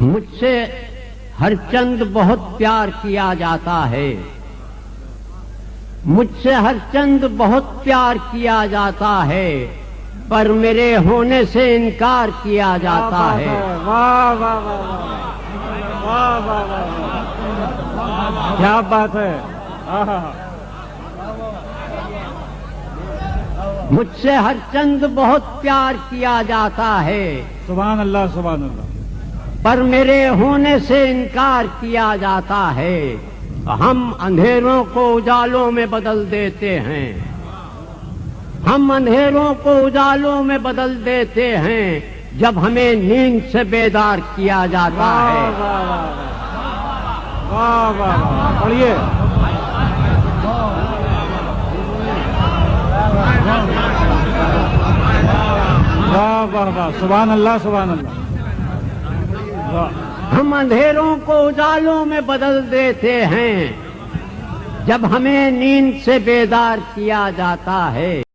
مجھ سے ہر چند بہت پیار کیا جاتا ہے، مجھ سے ہر چند بہت پیار کیا جاتا ہے، پر میرے ہونے سے انکار کیا جاتا ہے۔ واہ واہ واہ واہ واہ واہ، کیا بات ہے! مجھ سے ہر چند بہت پیار کیا جاتا ہے، سبحان اللہ سبحان اللہ، پر میرے ہونے سے انکار کیا جاتا ہے۔ ہم اندھیروں کو اجالوں میں بدل دیتے ہیں، ہم اندھیروں کو اجالوں میں بدل دیتے ہیں، جب ہمیں نیند سے بیدار کیا جاتا ہے۔ واہ واہ واہ، پڑھیے۔ واہ واہ واہ، سبحان اللہ سبحان اللہ۔ ہم اندھیروں کو اجالوں میں بدل دیتے ہیں، جب ہمیں نیند سے بیدار کیا جاتا ہے۔